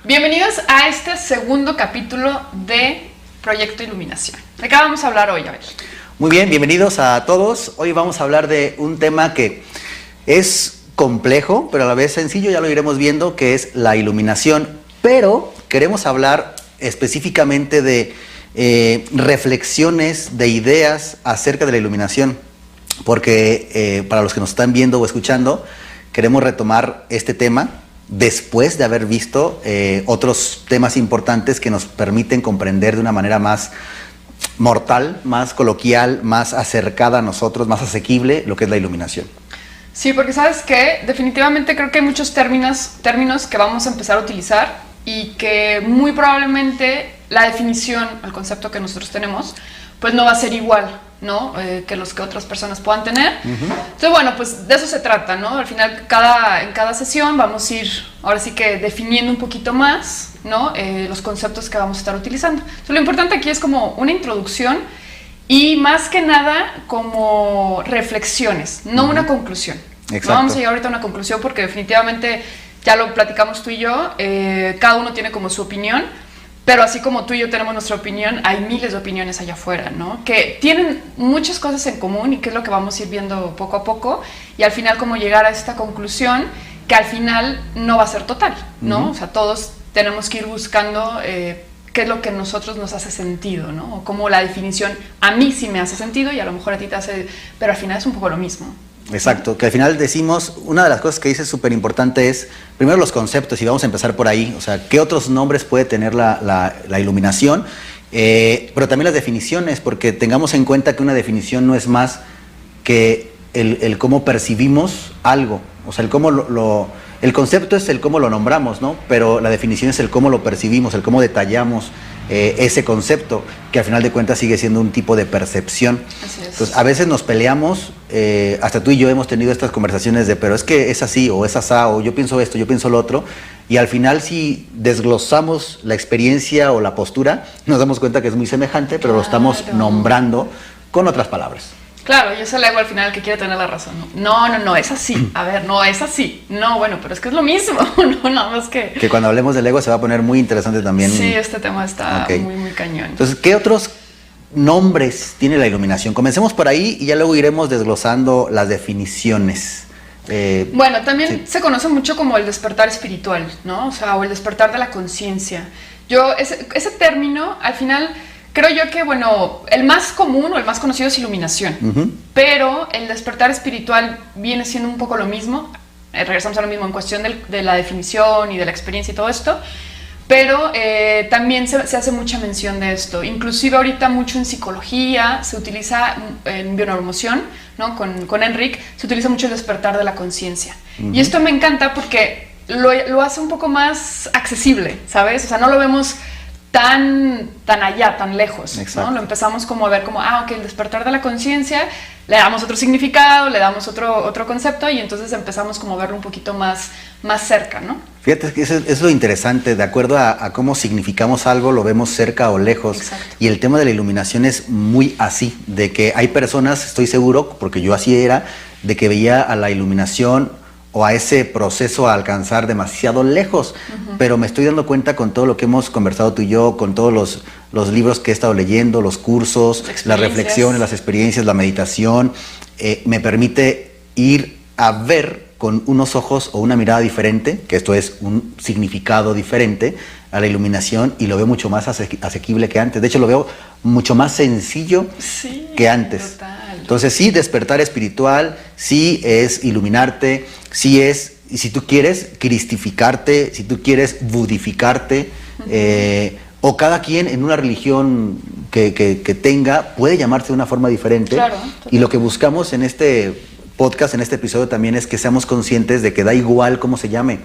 Bienvenidos a este segundo capítulo de Proyecto Iluminación. ¿De qué vamos a hablar hoy? A ver. Muy bien, bienvenidos a todos. Hoy vamos a hablar de un tema que es complejo, pero a la vez sencillo, ya lo iremos viendo, que es la iluminación. Pero queremos hablar específicamente de reflexiones, de ideas acerca de la iluminación, porque para los que nos están viendo o escuchando, queremos retomar este tema después de haber visto otros temas importantes que nos permiten comprender de una manera más mortal, más coloquial, más acercada a nosotros, más asequible lo que es la iluminación. Sí, porque ¿sabes qué? Definitivamente creo que hay muchos términos que vamos a empezar a utilizar y que muy probablemente la definición, el concepto que nosotros tenemos, pues no va a ser igual, ¿no? Que los que otras personas puedan tener. Entonces, bueno, pues de eso se trata, ¿no? Al final, en cada sesión vamos a ir, ahora sí que definiendo un poquito más, ¿no? Los conceptos que vamos a estar utilizando. Entonces, lo importante aquí es como una introducción y más que nada como reflexiones, no una conclusión. Exacto. No vamos a llegar ahorita a una conclusión porque definitivamente, ya lo platicamos tú y yo, cada uno tiene como su opinión. Pero así como tú y yo tenemos nuestra opinión, hay miles de opiniones allá afuera, ¿no? Que tienen muchas cosas en común y que es lo que vamos a ir viendo poco a poco. Y al final como llegar a esta conclusión que al final no va a ser total, ¿no? O sea, todos tenemos que ir buscando qué es lo que a nosotros nos hace sentido, ¿no? O como la definición a mí sí me hace sentido y a lo mejor a ti te hace... Pero al final es un poco lo mismo. Exacto, que al final decimos, una de las cosas que dices súper importante es, primero los conceptos, y vamos a empezar por ahí, o sea, ¿qué otros nombres puede tener la iluminación? Pero también las definiciones, porque tengamos en cuenta que una definición no es más que el cómo percibimos algo, o sea, el concepto es el cómo lo nombramos, ¿no? Pero la definición es el cómo lo percibimos, el cómo detallamos ese concepto, que al final de cuentas sigue siendo un tipo de percepción. Así es. Entonces, a veces nos peleamos, hasta tú y yo hemos tenido estas conversaciones de, pero es que es así, o es asá, o yo pienso esto, yo pienso lo otro, y al final si desglosamos la experiencia o la postura, nos damos cuenta que es muy semejante, pero lo estamos nombrando con otras palabras. Claro, y es el ego al final que quiere tener la razón. No, es así. A ver, no, es así. No, bueno, pero es que es lo mismo. No, nada más que... Que cuando hablemos del ego se va a poner muy interesante también. Sí, este tema está muy cañón. Entonces, ¿qué otros nombres tiene la iluminación? Comencemos por ahí y ya luego iremos desglosando las definiciones. Bueno, también se conoce mucho como el despertar espiritual, ¿no? O sea, o el despertar de la conciencia. Ese término, al final... Creo yo que, bueno, el más común o el más conocido es iluminación, pero el despertar espiritual viene siendo un poco lo mismo, regresamos a lo mismo en cuestión de la definición y de la experiencia y todo esto, pero también se hace mucha mención de esto, inclusive ahorita mucho en psicología, se utiliza en bioneuromoción, ¿no? Con Enric, se utiliza mucho el despertar de la conciencia, y esto me encanta porque lo hace un poco más accesible, ¿sabes? O sea, no lo vemos tan allá, tan lejos, ¿no? Lo empezamos como a ver como, ok, el despertar de la conciencia, le damos otro significado, le damos otro concepto y entonces empezamos como a verlo un poquito más cerca, ¿no? Fíjate que eso es lo interesante, de acuerdo a cómo significamos algo, lo vemos cerca o lejos. Exacto. Y el tema de la iluminación es muy así, de que hay personas, estoy seguro, porque yo así era, de que veía a la iluminación o a ese proceso a alcanzar demasiado lejos, pero me estoy dando cuenta con todo lo que hemos conversado tú y yo, con todos los libros que he estado leyendo, los cursos, las reflexiones, las experiencias, la meditación, me permite ir a ver con unos ojos o una mirada diferente, que esto es un significado diferente a la iluminación, y lo veo mucho más asequible que antes. De hecho, lo veo mucho más sencillo que antes. Total. Entonces, sí, despertar espiritual, sí es iluminarte, sí es, y si tú quieres, cristificarte, si tú quieres, budificarte, o cada quien en una religión que tenga puede llamarse de una forma diferente. Claro, y lo que buscamos en este podcast, en este episodio también, es que seamos conscientes de que da igual cómo se llame.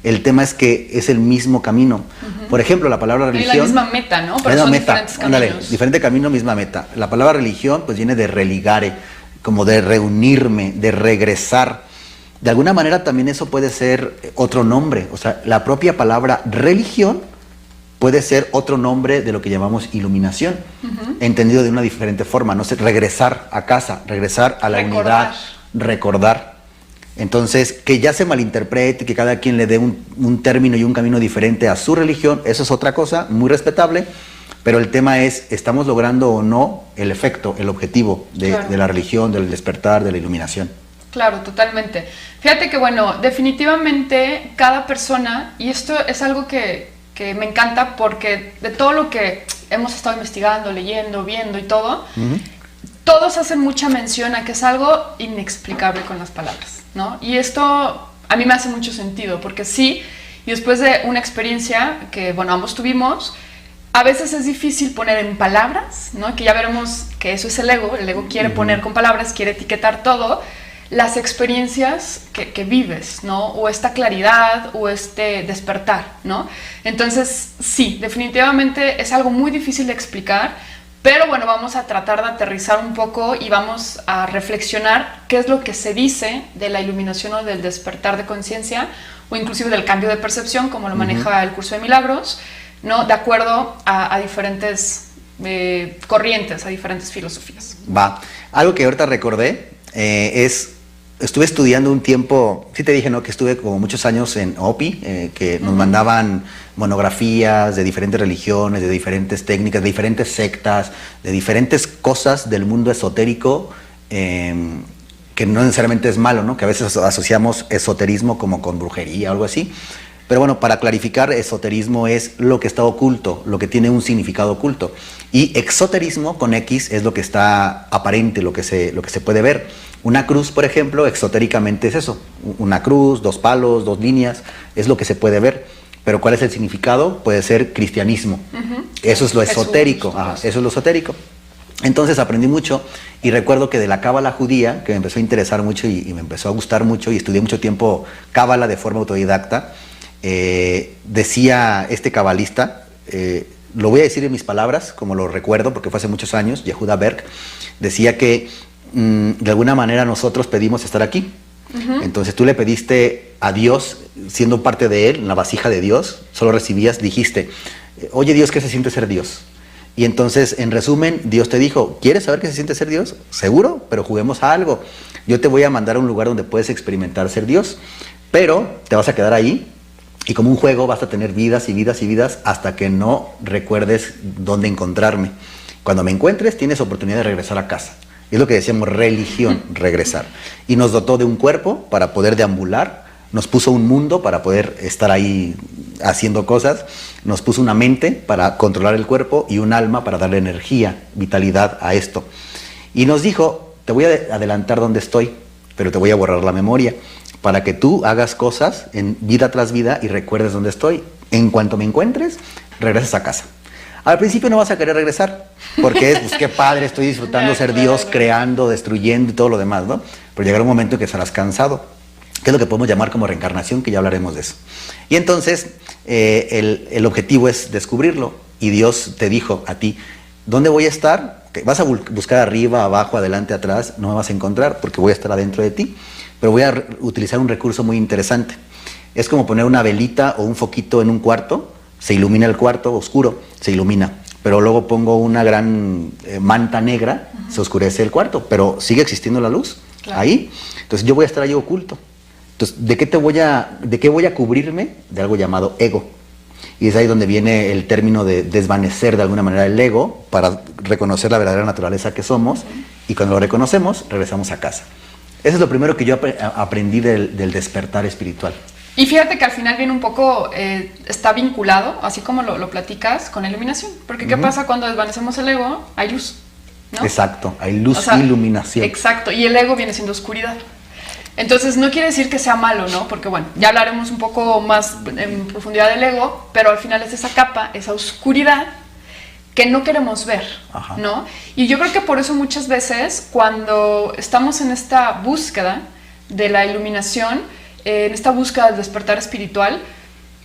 El tema es que es el mismo camino. Por ejemplo, la palabra religión... Y la misma meta, ¿no? Pero son diferentes caminos. Ándale, diferente camino, misma meta. La palabra religión pues viene de religare, como de reunirme, de regresar. De alguna manera también eso puede ser otro nombre. O sea, la propia palabra religión puede ser otro nombre de lo que llamamos iluminación, entendido de una diferente forma. No sé, regresar a casa, regresar a la unidad, recordar. Entonces, que ya se malinterprete, que cada quien le dé un término y un camino diferente a su religión, eso es otra cosa, muy respetable, pero el tema es, ¿estamos logrando o no el efecto, el objetivo de la religión, del despertar, de la iluminación? Claro, totalmente. Fíjate que, bueno, definitivamente cada persona, y esto es algo que me encanta porque de todo lo que hemos estado investigando, leyendo, viendo y todo, todos hacen mucha mención a que es algo inexplicable con las palabras, ¿no? Y esto a mí me hace mucho sentido, porque sí, y después de una experiencia que, bueno, ambos tuvimos, a veces es difícil poner en palabras, ¿no? Que ya veremos que eso es el ego quiere poner con palabras, quiere etiquetar todo, las experiencias que vives, ¿no? O esta claridad o este despertar, ¿no? Entonces, sí, definitivamente es algo muy difícil de explicar, pero bueno, vamos a tratar de aterrizar un poco y vamos a reflexionar qué es lo que se dice de la iluminación o del despertar de conciencia o inclusive del cambio de percepción, como lo maneja el curso de milagros, ¿no? De acuerdo a diferentes corrientes, a diferentes filosofías. Va. Algo que ahorita recordé estuve estudiando un tiempo, sí te dije, ¿no? Que estuve como muchos años en OPI, que nos mandaban monografías de diferentes religiones, de diferentes técnicas, de diferentes sectas, de diferentes cosas del mundo esotérico, que no necesariamente es malo, ¿no? Que a veces asociamos esoterismo como con brujería o algo así. Pero bueno, para clarificar, esoterismo es lo que está oculto, lo que tiene un significado oculto. Y exoterismo con X es lo que está aparente, lo que se puede ver. Una cruz, por ejemplo, exotéricamente es eso. Una cruz, 2 palos, 2 líneas, es lo que se puede ver. Pero ¿cuál es el significado? Puede ser cristianismo. Eso es lo esotérico. Eso es lo esotérico. Entonces aprendí mucho y recuerdo que de la cábala judía, que me empezó a interesar mucho y me empezó a gustar mucho y estudié mucho tiempo cábala de forma autodidacta, decía este cabalista, lo voy a decir en mis palabras, como lo recuerdo, porque fue hace muchos años, Yehuda Berg, decía que de alguna manera nosotros pedimos estar aquí. Entonces tú le pediste a Dios, siendo parte de Él, en la vasija de Dios, solo recibías, dijiste, oye Dios, ¿qué se siente ser Dios? Y entonces, en resumen, Dios te dijo, ¿quieres saber qué se siente ser Dios? Seguro, pero juguemos a algo. Yo te voy a mandar a un lugar donde puedes experimentar ser Dios, pero te vas a quedar ahí y como un juego vas a tener vidas y vidas y vidas hasta que no recuerdes dónde encontrarme. Cuando me encuentres, tienes oportunidad de regresar a casa. Es lo que decíamos religión, regresar. Y nos dotó de un cuerpo para poder deambular, nos puso un mundo para poder estar ahí haciendo cosas, nos puso una mente para controlar el cuerpo y un alma para darle energía, vitalidad a esto. Y nos dijo, te voy a adelantar donde estoy, pero te voy a borrar la memoria, para que tú hagas cosas en vida tras vida y recuerdes dónde estoy. En cuanto me encuentres, regresas a casa. Al principio no vas a querer regresar, porque es, pues qué padre, estoy disfrutando ser Dios, creando, destruyendo y todo lo demás, ¿no? Pero llegará un momento en que estarás cansado, que es lo que podemos llamar como reencarnación, que ya hablaremos de eso. Y entonces, el objetivo es descubrirlo, y Dios te dijo a ti, ¿dónde voy a estar? Que vas a buscar arriba, abajo, adelante, atrás, no me vas a encontrar, porque voy a estar adentro de ti, pero voy a utilizar un recurso muy interesante. Es como poner una velita o un foquito en un cuarto, se ilumina el cuarto oscuro, se ilumina, pero luego pongo una gran manta negra, se oscurece el cuarto, pero sigue existiendo la luz, ahí. Entonces yo voy a estar ahí oculto. Entonces, ¿de qué voy a cubrirme? De algo llamado ego. Y es ahí donde viene el término de desvanecer de alguna manera el ego para reconocer la verdadera naturaleza que somos, y cuando lo reconocemos, regresamos a casa. Eso es lo primero que yo aprendí del despertar espiritual. Y fíjate que al final viene un poco, está vinculado, así como lo platicas, con la iluminación. Porque ¿qué pasa cuando desvanecemos el ego? Hay luz, ¿no? Exacto, hay luz, iluminación. Exacto, y el ego viene siendo oscuridad. Entonces no quiere decir que sea malo, ¿no? Porque bueno, ya hablaremos un poco más en profundidad del ego, pero al final es esa capa, esa oscuridad que no queremos ver, ¿no? Y yo creo que por eso muchas veces cuando estamos en esta búsqueda de la iluminación, en esta búsqueda del despertar espiritual,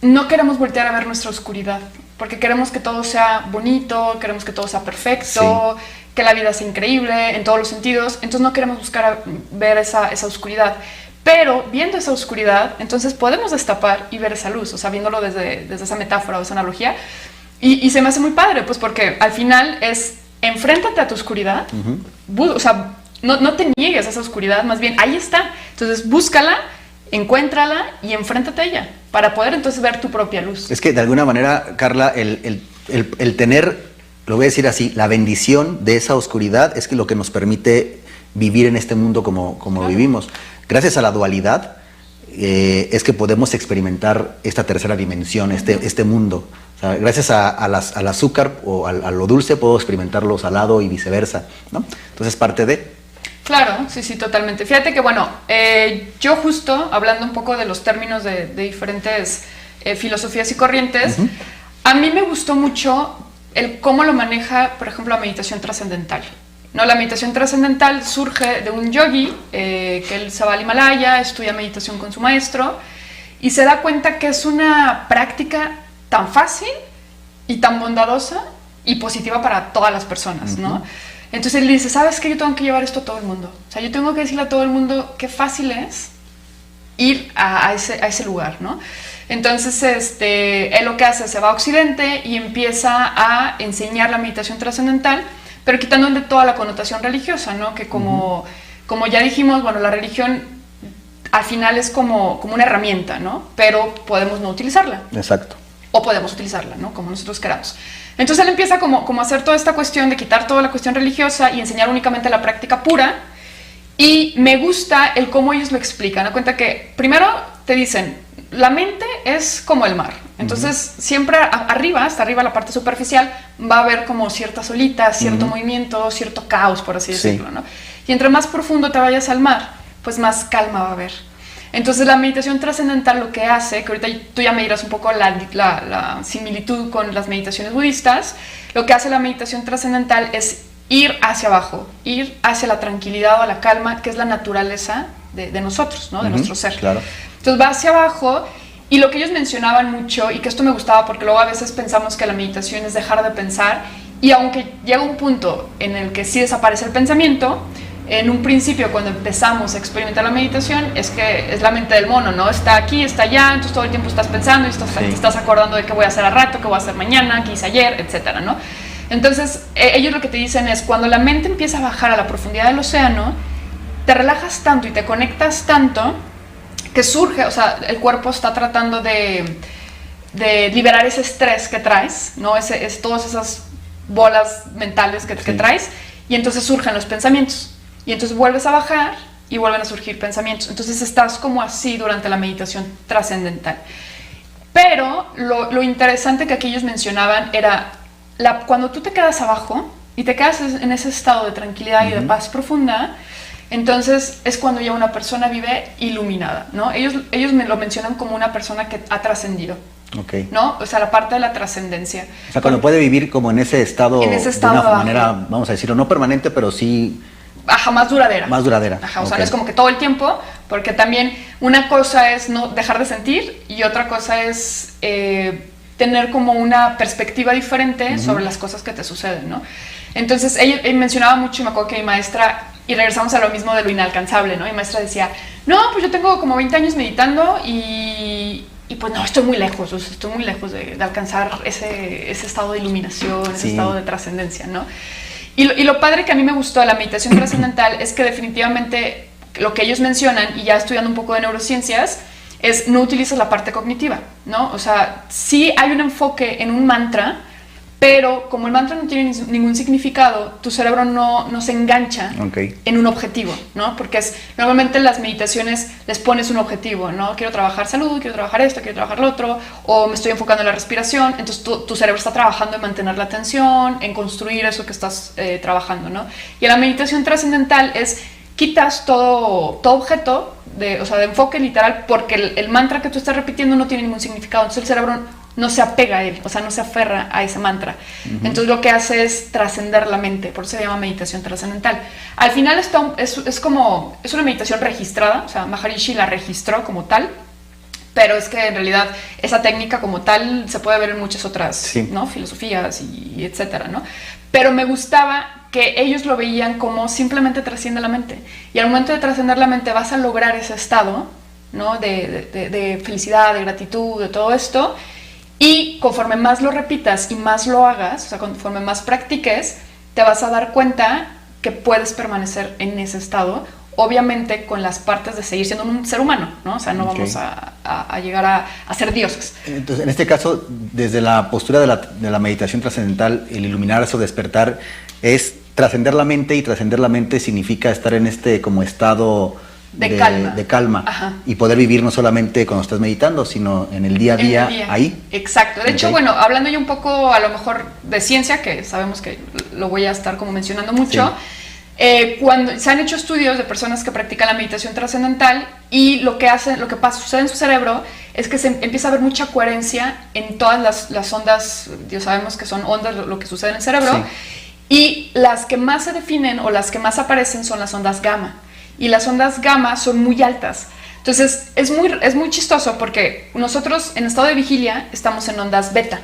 no queremos voltear a ver nuestra oscuridad, porque queremos que todo sea bonito, queremos que todo sea perfecto, que la vida sea increíble en todos los sentidos, entonces no queremos buscar ver esa oscuridad. Pero viendo esa oscuridad, entonces podemos destapar y ver esa luz, o sea, viéndolo desde esa metáfora o esa analogía, y se me hace muy padre, pues porque al final es, enfréntate a tu oscuridad, o sea, no te niegues a esa oscuridad, más bien ahí está. Entonces búscala, encuéntrala y enfréntate a ella para poder entonces ver tu propia luz. Es que de alguna manera, Carla, el tener, lo voy a decir así, la bendición de esa oscuridad es que lo que nos permite vivir en este mundo como claro. Vivimos. Gracias a la dualidad es que podemos experimentar esta tercera dimensión, este mundo. O sea, gracias al azúcar o a lo dulce puedo experimentar lo salado y viceversa, ¿no? Entonces parte de... Claro, sí, totalmente. Fíjate que, bueno, yo justo, hablando un poco de los términos de diferentes filosofías y corrientes, a mí me gustó mucho el cómo lo maneja, por ejemplo, la meditación trascendental. ¿No? La meditación trascendental surge de un yogi, que él se va al Himalaya, estudia meditación con su maestro, y se da cuenta que es una práctica tan fácil y tan bondadosa y positiva para todas las personas, ¿no? Entonces él dice, ¿sabes qué? Yo tengo que llevar esto a todo el mundo. O sea, yo tengo que decirle a todo el mundo qué fácil es ir a ese lugar, ¿no? Entonces, él lo que hace, se va a Occidente y empieza a enseñar la meditación trascendental, pero quitándole toda la connotación religiosa, ¿no? Que como ya dijimos, bueno, la religión al final es como una herramienta, ¿no? Pero podemos no utilizarla. Exacto. O podemos utilizarla, ¿no? Como nosotros queramos. Entonces él empieza como a hacer toda esta cuestión de quitar toda la cuestión religiosa y enseñar únicamente la práctica pura. Y me gusta el cómo ellos lo explican. Da cuenta que primero te dicen, la mente es como el mar. Entonces siempre arriba, hasta arriba la parte superficial, va a haber como ciertas olitas, cierto movimiento, cierto caos, por así decirlo, ¿no? Y entre más profundo te vayas al mar, pues más calma va a haber. Entonces la meditación trascendental lo que hace, que ahorita tú ya me dirás un poco la similitud con las meditaciones budistas, lo que hace la meditación trascendental es ir hacia abajo, ir hacia la tranquilidad o a la calma, que es la naturaleza de nosotros, ¿no? De nuestro ser. Claro. Entonces va hacia abajo y lo que ellos mencionaban mucho, y que esto me gustaba porque luego a veces pensamos que la meditación es dejar de pensar, y aunque llega un punto en el que sí desaparece el pensamiento, en un principio cuando empezamos a experimentar la meditación es que es la mente del mono, ¿no? Está aquí, está allá, entonces todo el tiempo estás pensando y te estás acordando de qué voy a hacer al rato, qué voy a hacer mañana, qué hice ayer, etcétera, ¿no? Entonces ellos lo que te dicen es cuando la mente empieza a bajar a la profundidad del océano, te relajas tanto y te conectas tanto que surge, o sea, el cuerpo está tratando de liberar ese estrés que traes, ¿no? Todas esas bolas mentales que traes, y entonces surgen los pensamientos. Y entonces vuelves a bajar y vuelven a surgir pensamientos. Entonces estás como así durante la meditación trascendental. Pero lo interesante que aquí ellos mencionaban era cuando tú te quedas abajo y te quedas en ese estado de tranquilidad y de paz profunda, entonces es cuando ya una persona vive iluminada, ¿no? Ellos me lo mencionan como una persona que ha trascendido. Okay. ¿No? O sea, la parte de la trascendencia. O sea, cuando puede vivir como en ese estado de una manera, vamos a decirlo, no permanente, pero sí... Ajá, más duradera. Más duradera. Ajá, o sea, no es como que todo el tiempo, porque también una cosa es no dejar de sentir y otra cosa es tener como una perspectiva diferente sobre las cosas que te suceden, ¿no? Entonces, ella mencionaba mucho, y me acuerdo que mi maestra, y regresamos a lo mismo de lo inalcanzable, ¿no? Mi maestra decía, no, pues yo tengo como 20 años meditando y pues no, estoy muy lejos de alcanzar ese estado de iluminación, ese estado de trascendencia, ¿no? Y lo padre que a mí me gustó de la meditación trascendental es que definitivamente lo que ellos mencionan, y ya estudiando un poco de neurociencias, es no utilizas la parte cognitiva, ¿no? O sea, sí hay un enfoque en un mantra, pero como el mantra no tiene ningún significado, tu cerebro no se engancha en un objetivo, ¿no? Porque normalmente en las meditaciones les pones un objetivo, ¿no? Quiero trabajar salud, quiero trabajar esto, quiero trabajar lo otro, o me estoy enfocando en la respiración, entonces tu cerebro está trabajando en mantener la atención, en construir eso que estás trabajando, ¿no? Y en la meditación trascendental quitas todo objeto, de enfoque literal, porque el mantra que tú estás repitiendo no tiene ningún significado, entonces el cerebro no se apega a él, o sea, no se aferra a ese mantra. Entonces lo que hace es trascender la mente, por eso se llama meditación trascendental. Al final es una meditación registrada, o sea, Maharishi la registró como tal, pero es que en realidad esa técnica como tal se puede ver en muchas otras ¿no? filosofías y etcétera, ¿no? Pero me gustaba que ellos lo veían como simplemente trasciende la mente, y al momento de trascender la mente vas a lograr ese estado, ¿no? de felicidad, de gratitud, de todo esto. Y conforme más lo repitas y más lo hagas, o sea, conforme más practiques, te vas a dar cuenta que puedes permanecer en ese estado, obviamente con las partes de seguir siendo un ser humano, ¿no? O sea, no vamos a llegar a ser dioses. Entonces, en este caso, desde la postura de la meditación trascendental, el iluminarse o despertar es trascender la mente, y trascender la mente significa estar en este como estado de calma Ajá. y poder vivir no solamente cuando estás meditando, sino en el día a día, ahí. Exacto. De hecho, bueno, hablando yo un poco a lo mejor de ciencia, que sabemos que lo voy a estar como mencionando mucho, cuando se han hecho estudios de personas que practican la meditación trascendental, y lo que sucede en su cerebro es que se empieza a ver mucha coherencia en todas las ondas. Ya sabemos que son ondas lo que sucede en el cerebro, y las que más se definen o las que más aparecen son las ondas gamma, y las ondas gamma son muy altas. Entonces es muy chistoso, porque nosotros en estado de vigilia estamos en ondas beta,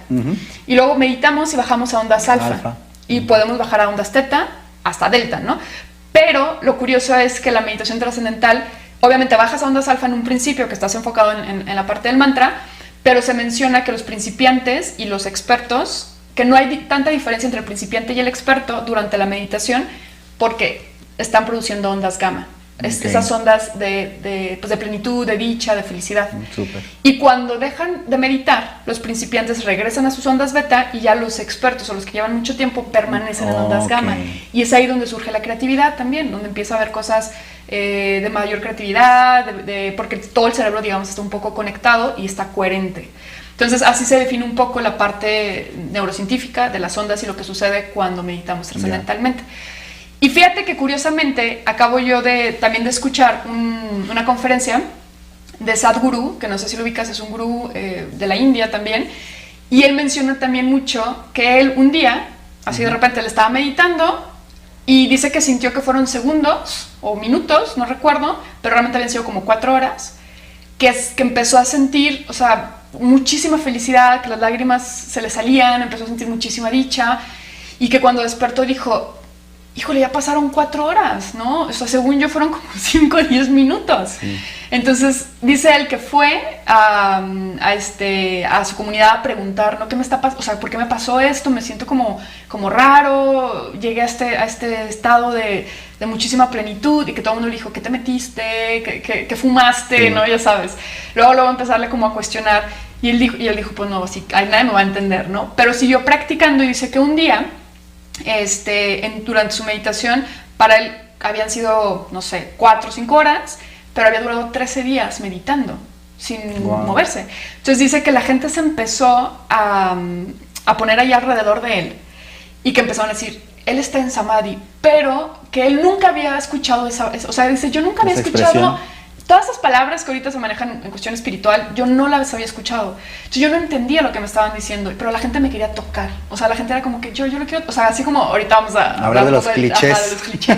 y luego meditamos y bajamos a ondas alfa, y podemos bajar a ondas teta hasta delta, ¿no? Pero lo curioso es que la meditación trascendental, obviamente bajas a ondas alfa en un principio, que estás enfocado en la parte del mantra, pero se menciona que los principiantes y los expertos, que no hay tanta diferencia entre el principiante y el experto durante la meditación, porque están produciendo ondas gamma. Esas ondas de plenitud, de dicha, de felicidad. Súper. Y cuando dejan de meditar, los principiantes regresan a sus ondas beta, y ya los expertos o los que llevan mucho tiempo permanecen en ondas gamma. Y es ahí donde surge la creatividad también, donde empieza a haber cosas de mayor creatividad, porque todo el cerebro, digamos, está un poco conectado y está coherente. Entonces, así se define un poco la parte neurocientífica de las ondas y lo que sucede cuando meditamos trascendentalmente. Y fíjate que curiosamente acabo yo también de escuchar una conferencia de Sadhguru, que no sé si lo ubicas, es un gurú de la India también, y él menciona también mucho que él un día, así de repente, le estaba meditando, y dice que sintió que fueron segundos o minutos, no recuerdo, pero realmente habían sido como 4 horas, que empezó a sentir, o sea, muchísima felicidad, que las lágrimas se le salían, empezó a sentir muchísima dicha, y que cuando despertó dijo: híjole, ya pasaron 4 horas, ¿no? O sea, según yo fueron como 5 o 10 minutos. Sí. Entonces, dice él que fue a su comunidad a preguntar, ¿no? ¿Qué me está pasando? O sea, ¿por qué me pasó esto? Me siento como raro, llegué a este estado de muchísima plenitud, y que todo el mundo le dijo: ¿qué te metiste? ¿Qué fumaste? ¿No? Ya sabes. Luego empezarle como a cuestionar, y él dijo, pues no, sí, nadie me va a entender, ¿no? Pero siguió practicando, y dice que un día, durante su meditación, para él habían sido, no sé, 4 o 5 horas, pero había durado 13 días meditando sin moverse. Entonces dice que la gente se empezó a poner ahí alrededor de él, y que empezaron a decir: él está en samadhi, pero que él nunca había escuchado o sea, dice: yo nunca había escuchado todas esas palabras que ahorita se manejan en cuestión espiritual, yo no las había escuchado. Entonces yo no entendía lo que me estaban diciendo, pero la gente me quería tocar. O sea, la gente era como que yo lo quiero, o sea, así como ahorita vamos a hablar de los clichés. De los clichés.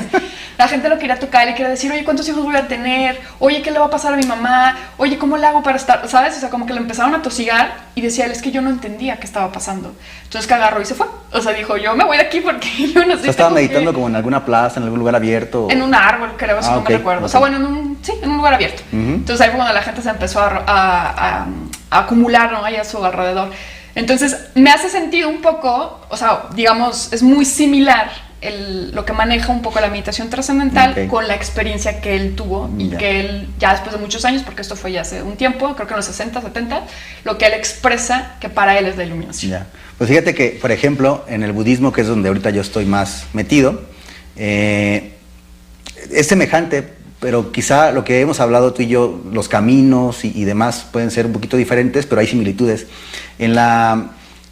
La gente lo quería tocar, le quería decir: oye, ¿cuántos hijos voy a tener? Oye, ¿qué le va a pasar a mi mamá? Oye, ¿cómo le hago para estar? ¿Sabes? O sea, como que lo empezaron a tosigar, y decía él: es que yo no entendía qué estaba pasando. Entonces que agarró y se fue. O sea, dijo: yo me voy de aquí porque yo no sé. ¿Estaba meditando como en alguna plaza, en algún lugar abierto? En un árbol, creo, si no me recuerdo. O sea, bueno, en un lugar abierto. Entonces ahí fue cuando la gente se empezó a acumular, ¿no? Ahí a su alrededor. Entonces me hace sentido un poco, o sea, digamos, es muy similar lo que maneja un poco la meditación trascendental con la experiencia que él tuvo, y que él ya después de muchos años, porque esto fue ya hace un tiempo, creo que en los 60, 70, lo que él expresa que para él es la iluminación. Pues fíjate que, por ejemplo, en el budismo, que es donde ahorita yo estoy más metido, es semejante, pero quizá lo que hemos hablado tú y yo, los caminos y demás pueden ser un poquito diferentes, pero hay similitudes.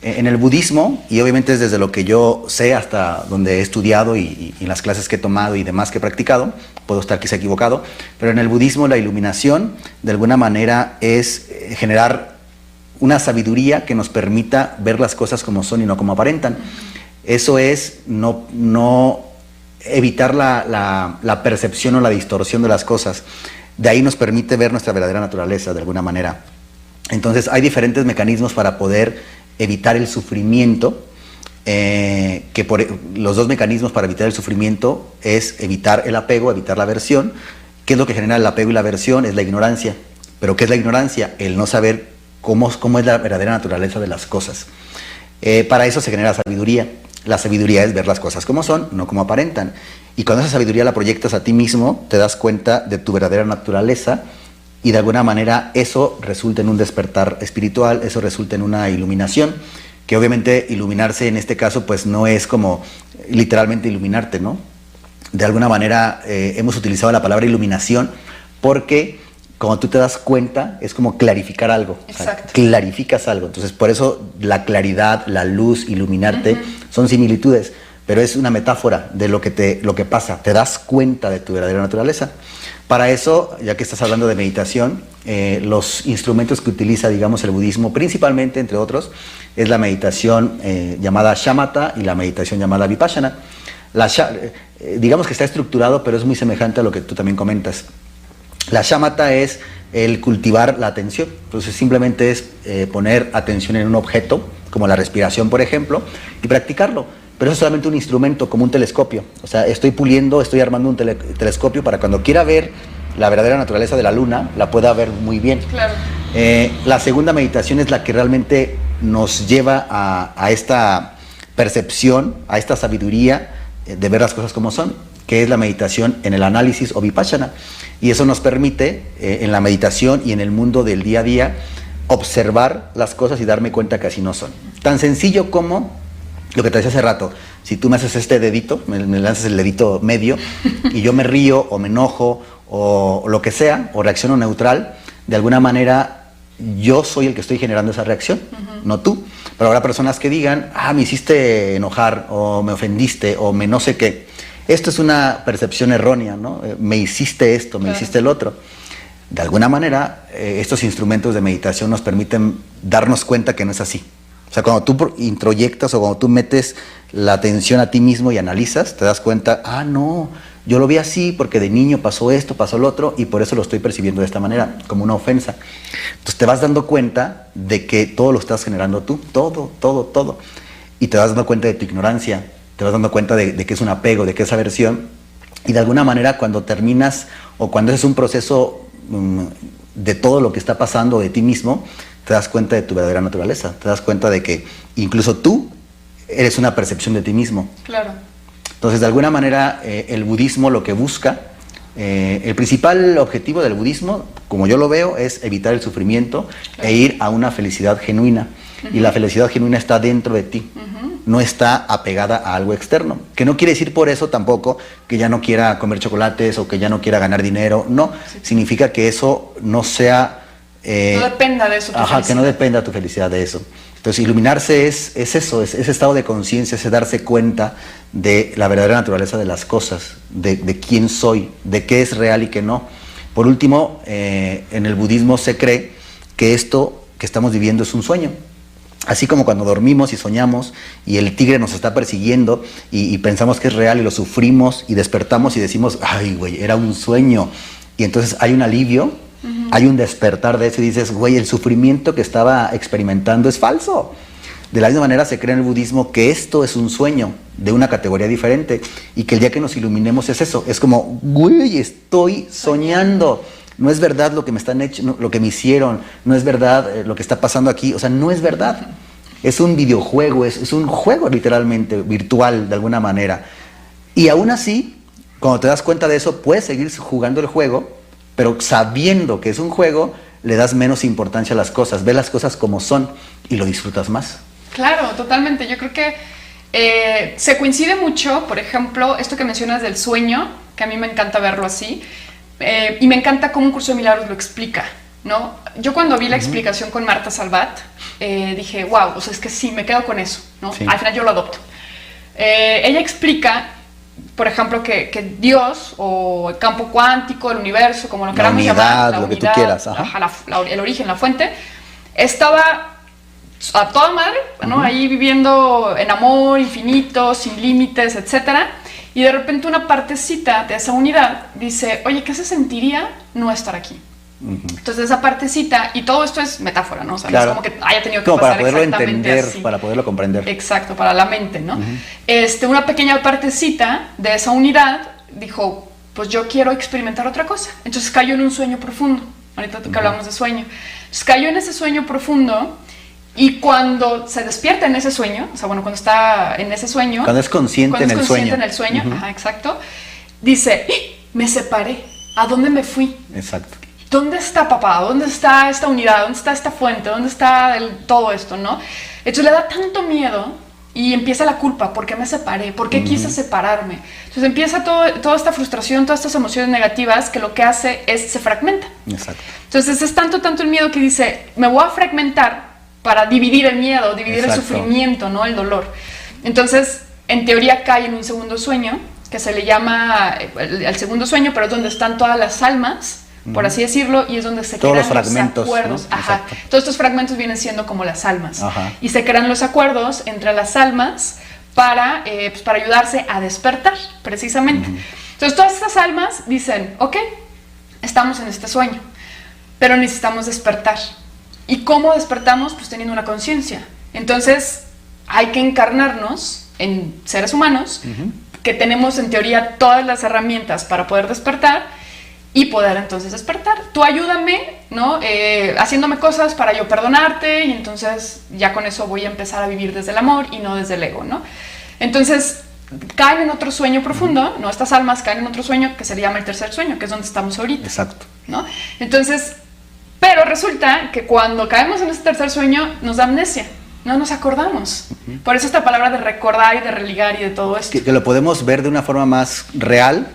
En el budismo, y obviamente es desde lo que yo sé hasta donde he estudiado y en las clases que he tomado y demás que he practicado, puedo estar quizá equivocado, pero en el budismo la iluminación de alguna manera es generar una sabiduría que nos permita ver las cosas como son y no como aparentan. Eso es no evitar la percepción o la distorsión de las cosas. De ahí nos permite ver nuestra verdadera naturaleza de alguna manera. Entonces hay diferentes mecanismos para poder evitar el sufrimiento, los dos mecanismos para evitar el sufrimiento es evitar el apego, evitar la aversión. ¿Qué es lo que genera el apego y la aversión? Es la ignorancia. ¿Pero qué es la ignorancia? El no saber cómo es la verdadera naturaleza de las cosas. Para eso se genera sabiduría. La sabiduría es ver las cosas como son, no como aparentan. Y cuando esa sabiduría la proyectas a ti mismo, te das cuenta de tu verdadera naturaleza y de alguna manera eso resulta en un despertar espiritual, eso resulta en una iluminación, que obviamente iluminarse en este caso pues no es como literalmente iluminarte, ¿no? De alguna manera hemos utilizado la palabra iluminación porque cuando tú te das cuenta es como clarificar algo. Exacto. O sea, clarificas algo. Entonces por eso la claridad, la luz, iluminarte son similitudes, pero es una metáfora de lo que pasa. Te das cuenta de tu verdadera naturaleza. Para eso, ya que estás hablando de meditación, los instrumentos que utiliza, digamos, el budismo, principalmente, entre otros, es la meditación llamada shamatha y la meditación llamada vipassana. Digamos que está estructurado, pero es muy semejante a lo que tú también comentas. La shamatha es el cultivar la atención. Entonces simplemente es poner atención en un objeto, como la respiración, por ejemplo, y practicarlo. Pero eso es solamente un instrumento, como un telescopio. O sea, estoy armando un telescopio para cuando quiera ver la verdadera naturaleza de la luna, la pueda ver muy bien. Claro. La segunda meditación es la que realmente nos lleva a esta percepción, a esta sabiduría de ver las cosas como son, que es la meditación en el análisis o vipassana. Y eso nos permite, en la meditación y en el mundo del día a día, observar las cosas y darme cuenta que así no son. Tan sencillo como lo que te decía hace rato, si tú me haces este dedito, me lanzas el dedito medio, y yo me río o me enojo o lo que sea, o reacciono neutral, de alguna manera yo soy el que estoy generando esa reacción, no tú. Pero habrá personas que digan, me hiciste enojar, o me ofendiste, o me no sé qué. Esto es una percepción errónea, ¿no? Me hiciste esto, me hiciste el otro. De alguna manera, estos instrumentos de meditación nos permiten darnos cuenta que no es así. O sea, cuando tú introyectas o cuando tú metes la atención a ti mismo y analizas, te das cuenta, no, yo lo vi así porque de niño pasó esto, pasó lo otro, y por eso lo estoy percibiendo de esta manera, como una ofensa. Entonces te vas dando cuenta de que todo lo estás generando tú, todo. Y te vas dando cuenta de tu ignorancia, te vas dando cuenta de que es un apego, de que es aversión. Y de alguna manera cuando terminas o cuando haces un proceso de todo lo que está pasando de ti mismo, te das cuenta de tu verdadera naturaleza, te das cuenta de que incluso tú eres una percepción de ti mismo. Claro. Entonces, de alguna manera, el budismo lo que busca, el principal objetivo del budismo, como yo lo veo, es evitar el sufrimiento e ir a una felicidad genuina. Y la felicidad genuina está dentro de ti, no está apegada a algo externo. Que no quiere decir por eso tampoco que ya no quiera comer chocolates o que ya no quiera ganar dinero, no. Significa que eso no sea... no dependa de eso. Que no dependa tu felicidad de eso. Entonces, iluminarse es eso, es ese estado de conciencia, ese darse cuenta de la verdadera naturaleza de las cosas, de quién soy, de qué es real y qué no. Por último, en el budismo se cree que esto que estamos viviendo es un sueño. Así como cuando dormimos y soñamos y el tigre nos está persiguiendo y pensamos que es real y lo sufrimos y despertamos y decimos, ay, güey, era un sueño. Y entonces hay un alivio. Hay un despertar de eso y dices, güey, el sufrimiento que estaba experimentando es falso. De la misma manera se cree en el budismo que esto es un sueño de una categoría diferente y que el día que nos iluminemos es eso. Es como, güey, estoy soñando. No es verdad lo que me están hecho, lo que me hicieron. No es verdad lo que está pasando aquí. O sea, no es verdad. Es un videojuego, es un juego literalmente virtual de alguna manera. Y aún así, cuando te das cuenta de eso, puedes seguir jugando el juego, pero sabiendo que es un juego, le das menos importancia a las cosas, ves las cosas como son y lo disfrutas más. Claro, totalmente. Yo creo que se coincide mucho, por ejemplo, esto que mencionas del sueño, que a mí me encanta verlo así, y me encanta cómo un curso de milagros lo explica, ¿no? Yo cuando vi la explicación con Marta Salvat, dije, wow, o sea, es que sí, me quedo con eso, ¿no? Sí. Al final yo lo adopto. Ella explica, por ejemplo, que Dios o el campo cuántico, el universo, como lo queramos llamar, la lo unidad, que tú quieras, el origen, la fuente, estaba a toda madre, ¿no? Ahí viviendo en amor infinito, sin límites, etcétera. Y de repente una partecita de esa unidad dice, oye, ¿qué se sentiría no estar aquí? Entonces esa partecita, y todo esto es metáfora, ¿no? O sea, no es como que haya tenido que pasar para poderlo exactamente entender, así. para poderlo comprender. Exacto, para la mente, ¿no? Una pequeña partecita de esa unidad dijo, pues yo quiero experimentar otra cosa. Entonces cayó en un sueño profundo. Ahorita que hablamos de sueño. Entonces cayó en ese sueño profundo Y cuando se despierta en ese sueño, o sea, bueno, cuando está en ese sueño... Cuando es consciente en el sueño. En el sueño, ajá, exacto. Dice, me separé. ¿A dónde me fui? Exacto. ¿Dónde está papá? ¿Dónde está esta unidad? ¿Dónde está esta fuente? ¿Dónde está todo esto, no? Entonces le da tanto miedo y empieza la culpa. ¿Por qué me separé? ¿Por qué quise separarme? Entonces empieza toda esta frustración, todas estas emociones negativas que lo que hace es se fragmenta. Exacto. Entonces es tanto el miedo que dice, me voy a fragmentar para dividir el miedo, dividir el sufrimiento, ¿no? El dolor. Entonces, en teoría cae en un segundo sueño, que se le llama el segundo sueño, pero es donde están todas las almas, por así decirlo, y es donde se crean los fragmentos, acuerdos. ¿No? Ajá. Todos estos fragmentos vienen siendo como las almas. Ajá. Y se crean los acuerdos entre las almas para ayudarse a despertar, precisamente. Entonces, todas estas almas dicen, ok, estamos en este sueño, pero necesitamos despertar. ¿Y cómo despertamos? Pues teniendo una conciencia. Entonces, hay que encarnarnos en seres humanos que tenemos en teoría todas las herramientas para poder despertar y poder entonces despertar. Tú ayúdame, ¿no? Haciéndome cosas para yo perdonarte y entonces ya con eso voy a empezar a vivir desde el amor y no desde el ego, ¿no? Entonces, caen en otro sueño profundo, ¿no? Estas almas caen en otro sueño que se llama el tercer sueño, que es donde estamos ahorita. Exacto. ¿No? Entonces, pero resulta que cuando caemos en este tercer sueño nos da amnesia, no nos acordamos. Por eso esta palabra de recordar y de religar y de todo esto. Que lo podemos ver de una forma más real,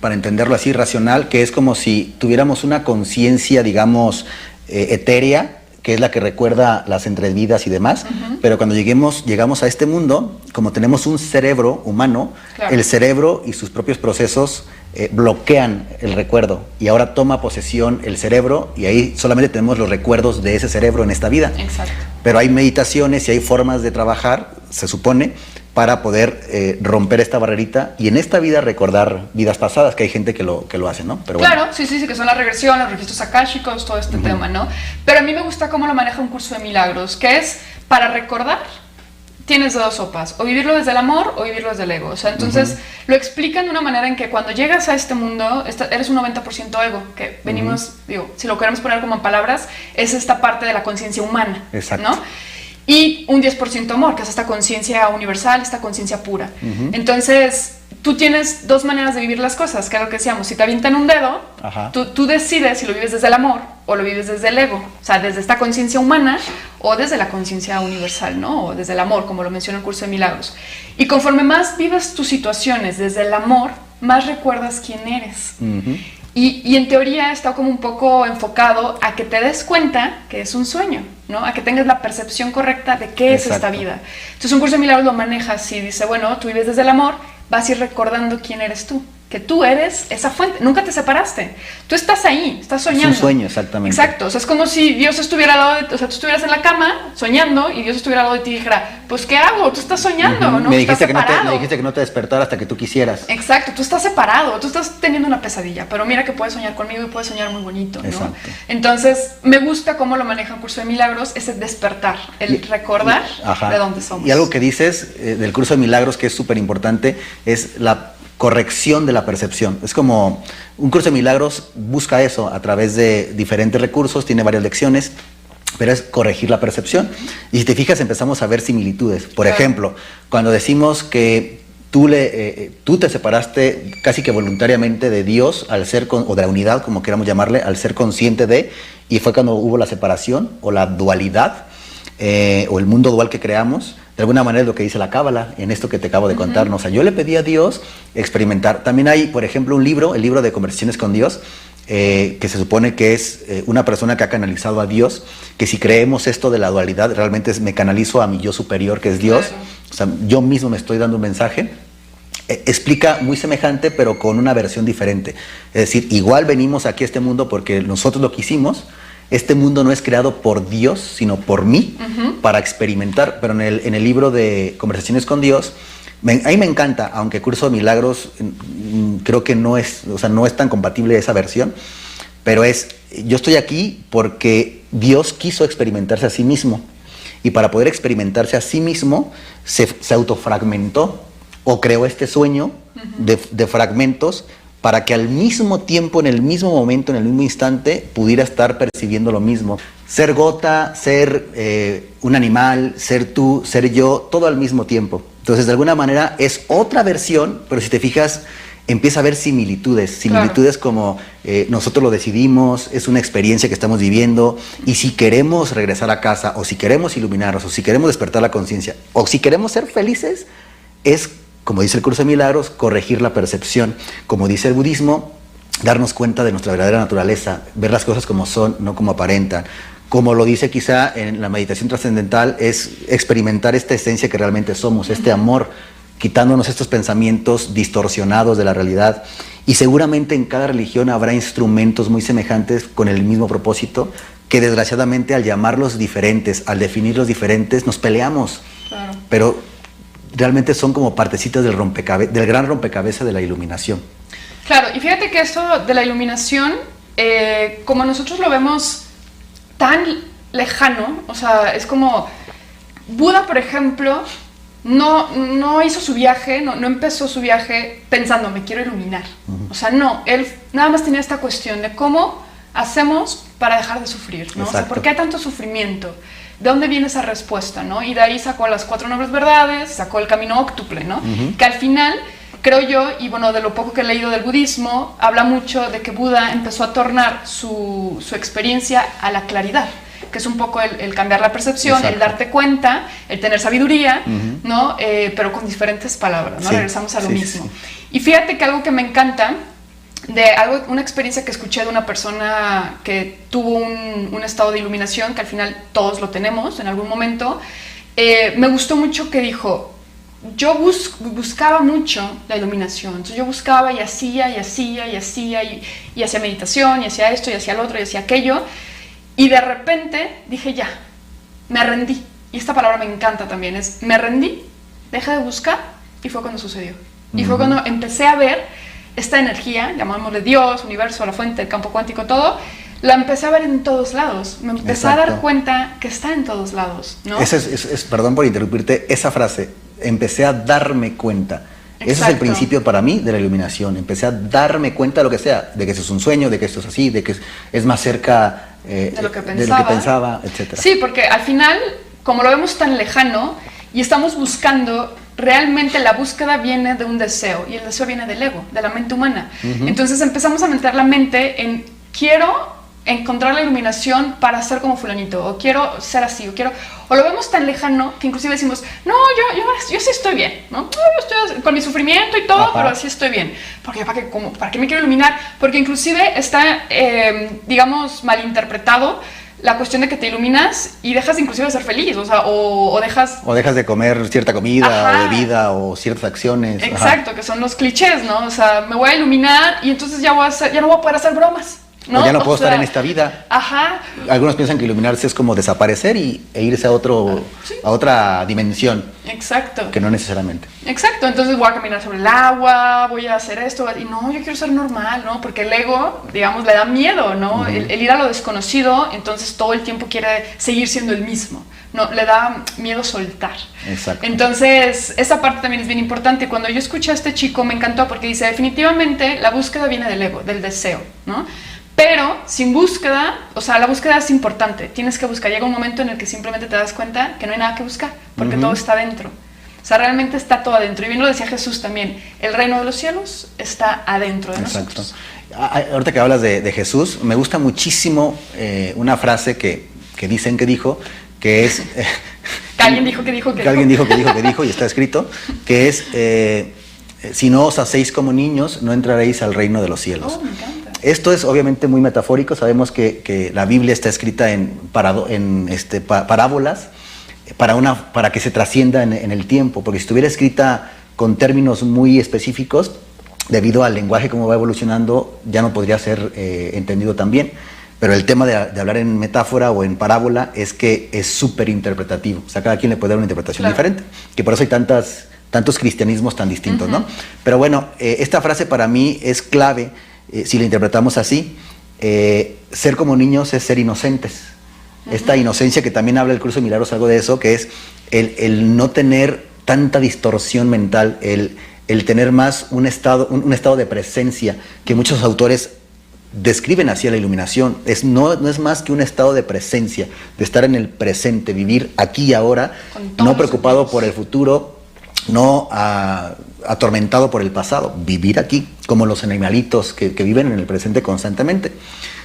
para entenderlo así, racional, que es como si tuviéramos una conciencia, digamos, etérea, que es la que recuerda las entrevidas y demás, pero cuando llegamos a este mundo, como tenemos un cerebro humano, el cerebro y sus propios procesos bloquean el recuerdo y ahora toma posesión el cerebro y ahí solamente tenemos los recuerdos de ese cerebro en esta vida. Exacto. Pero hay meditaciones y hay formas de trabajar, se supone, para poder romper esta barrerita y en esta vida recordar vidas pasadas, que hay gente que lo hace, ¿no? Pero claro, bueno. sí, que son la regresión, los registros akáshicos, todo este tema, ¿no? Pero a mí me gusta cómo lo maneja un curso de milagros, que es para recordar, tienes de dos sopas, o vivirlo desde el amor o vivirlo desde el ego. O sea, entonces lo explican de una manera en que cuando llegas a este mundo, eres un 90% ego, que venimos, digo, si lo queremos poner como en palabras, es esta parte de la conciencia humana, exacto, ¿no? Y un 10% amor, que es esta conciencia universal, esta conciencia pura. Entonces, tú tienes dos maneras de vivir las cosas, que es lo que decíamos, si te avientan un dedo, tú decides si lo vives desde el amor o lo vives desde el ego, o sea, desde esta conciencia humana o desde la conciencia universal, ¿no? O desde el amor, como lo menciona el curso de milagros. Y conforme más vives tus situaciones desde el amor, más recuerdas quién eres. Y en teoría está como un poco enfocado a que te des cuenta que es un sueño, ¿no? A que tengas la percepción correcta de qué es esta vida. Entonces un curso de milagros lo maneja así, dice, bueno, tú vives desde el amor, vas a ir recordando quién eres tú, que tú eres esa fuente, nunca te separaste, tú estás ahí, estás soñando. Es un sueño, exactamente. Exacto, o sea, es como si Dios estuviera al lado de ti, o sea, tú estuvieras en la cama soñando y Dios estuviera al lado de ti y dijera, pues ¿qué hago? Tú estás soñando, ¿no? Me dijiste que no te despertara hasta que tú quisieras. Exacto, tú estás separado, tú estás teniendo una pesadilla, pero mira que puedes soñar conmigo y puedes soñar muy bonito, ¿no? Exacto. Entonces, me gusta cómo lo maneja un curso de milagros, ese despertar, el recordar de dónde somos. Y algo que dices del curso de milagros que es súper importante es la corrección de la percepción. Es como un curso de milagros busca eso a través de diferentes recursos, tiene varias lecciones, pero es corregir la percepción. Y si te fijas, empezamos a ver similitudes. Por ejemplo, cuando decimos que tú te separaste casi que voluntariamente de Dios al ser o de la unidad, como queramos llamarle, al ser consciente de, y fue cuando hubo la separación o la dualidad o el mundo dual que creamos. De alguna manera es lo que dice la Cábala en esto que te acabo de contar. O sea, yo le pedí a Dios experimentar. También hay, por ejemplo, un libro, el libro de Conversaciones con Dios, que se supone que es una persona que ha canalizado a Dios, que si creemos esto de la dualidad, realmente me canalizo a mi yo superior, que es Dios. Claro. O sea, yo mismo me estoy dando un mensaje. Explica muy semejante, pero con una versión diferente. Es decir, igual venimos aquí a este mundo porque nosotros lo quisimos. Este mundo no es creado por Dios, sino por mí, para experimentar. Pero en el libro de Conversaciones con Dios, a mí me encanta, aunque Curso de Milagros creo que no es tan compatible esa versión, pero yo estoy aquí porque Dios quiso experimentarse a sí mismo. Y para poder experimentarse a sí mismo, se autofragmentó o creó este sueño de fragmentos, para que al mismo tiempo, en el mismo momento, en el mismo instante, pudiera estar percibiendo lo mismo. ser gota, ser un animal, ser tú, ser yo, todo al mismo tiempo. Entonces, de alguna manera es otra versión, pero si te fijas, empieza a haber similitudes Claro. como nosotros lo decidimos, es una experiencia que estamos viviendo, y si queremos regresar a casa, o si queremos iluminarnos, o si queremos despertar la conciencia, o si queremos ser felices, es, como dice el Curso de Milagros, corregir la percepción. Como dice el budismo, darnos cuenta de nuestra verdadera naturaleza, ver las cosas como son, no como aparentan. Como lo dice quizá en la meditación trascendental, es experimentar esta esencia que realmente somos, este amor, quitándonos estos pensamientos distorsionados de la realidad. Y seguramente en cada religión habrá instrumentos muy semejantes con el mismo propósito, que desgraciadamente al llamarlos diferentes, al definirlos diferentes, nos peleamos. Claro. Pero realmente son como partecitas del del gran rompecabezas de la iluminación. Claro, y fíjate que eso de la iluminación, como nosotros lo vemos tan lejano, o sea, es como Buda, por ejemplo, no hizo su viaje, no empezó su viaje pensando, me quiero iluminar. O sea, no, él nada más tenía esta cuestión de cómo hacemos para dejar de sufrir, ¿no? O sea, ¿por qué hay tanto sufrimiento? ¿De dónde viene esa respuesta, no? Y de ahí sacó las 4 nobles verdades, sacó el camino óctuple, ¿no? Que al final, creo yo, y bueno, de lo poco que he leído del budismo, habla mucho de que Buda empezó a tornar su experiencia a la claridad, que es un poco el cambiar la percepción, el darte cuenta, el tener sabiduría, ¿no? Pero con diferentes palabras, ¿no? Regresamos a lo mismo. Y fíjate que algo que me encanta, una experiencia que escuché de una persona que tuvo un estado de iluminación, que al final todos lo tenemos en algún momento, me gustó mucho que dijo, yo buscaba mucho la iluminación, entonces yo buscaba y hacía y hacía y hacía y hacía meditación y hacía esto y hacía lo otro y hacía aquello, y de repente dije ya, me rendí. Y esta palabra me encanta también, es me rendí, dejé de buscar, y fue cuando sucedió. Y fue cuando empecé a ver esta energía, llamámosle Dios, universo, la fuente, el campo cuántico, todo, la empecé a ver en todos lados. Me empecé a dar cuenta que está en todos lados, ¿no? Perdón por interrumpirte, esa frase, empecé a darme cuenta. Exacto. Ese es el principio para mí de la iluminación. Empecé a darme cuenta de lo que sea, de que eso es un sueño, de que esto es así, de que es más cerca de lo que pensaba, etc. Sí, porque al final, como lo vemos tan lejano y estamos buscando, realmente la búsqueda viene de un deseo, y el deseo viene del ego, de la mente humana. Entonces empezamos a meter la mente en quiero encontrar la iluminación para ser como fulanito, o quiero ser así, o lo vemos tan lejano que inclusive decimos, no, yo sí estoy bien, ¿no? No, yo estoy con mi sufrimiento y todo, ajá, pero así estoy bien. Porque ¿para qué me quiero iluminar? Porque inclusive está, digamos, malinterpretado la cuestión de que te iluminas y dejas inclusive de ser feliz, o sea, o dejas... O dejas de comer cierta comida, ajá, o bebida, o ciertas acciones. Exacto, ajá, que son los clichés, ¿no? O sea, me voy a iluminar y entonces ya no voy a poder hacer bromas, ¿no? O ya no puedo estar en esta vida. Ajá. Algunos piensan que iluminarse es como desaparecer e irse a otra dimensión. Exacto. Que no necesariamente. Exacto, entonces voy a caminar sobre el agua, voy a hacer esto, y no, yo quiero ser normal, ¿no? Porque el ego, digamos, le da miedo, ¿no? El ir a lo desconocido, entonces todo el tiempo quiere seguir siendo el mismo, ¿no? Le da miedo soltar. Exacto. Entonces, esa parte también es bien importante. Cuando yo escuché a este chico me encantó porque dice, definitivamente la búsqueda viene del ego, del deseo, ¿no? Pero sin búsqueda, o sea, la búsqueda es importante, tienes que buscar. Llega un momento en el que simplemente te das cuenta que no hay nada que buscar, porque todo está adentro. O sea, realmente está todo adentro. Y bien lo decía Jesús también, el reino de los cielos está adentro de nosotros. Ahorita que hablas de Jesús, me gusta muchísimo una frase que dicen que dijo, que es... que alguien dijo que dijo que dijo. Alguien dijo que dijo y está escrito, que es, si no os hacéis como niños, no entraréis al reino de los cielos. Oh, me encanta. Esto es obviamente muy metafórico, sabemos que la Biblia está escrita en parábolas para que se trascienda en el tiempo, porque si estuviera escrita con términos muy específicos, debido al lenguaje como va evolucionando, ya no podría ser entendido tan bien. Pero el tema de hablar en metáfora o en parábola es que es súper interpretativo, o sea, cada quien le puede dar una interpretación diferente, que por eso hay tantos cristianismos tan distintos, ¿no? Pero bueno, esta frase para mí es clave. Si la interpretamos así, ser como niños es ser inocentes. Esta inocencia que también habla el Curso de Milagros, algo de eso, que es el no tener tanta distorsión mental, el tener más un estado de presencia, que muchos autores describen así a la iluminación. No es más que un estado de presencia, de estar en el presente, vivir aquí y ahora, no preocupado por el futuro, no atormentado por el pasado, vivir aquí, como los animalitos que viven en el presente constantemente.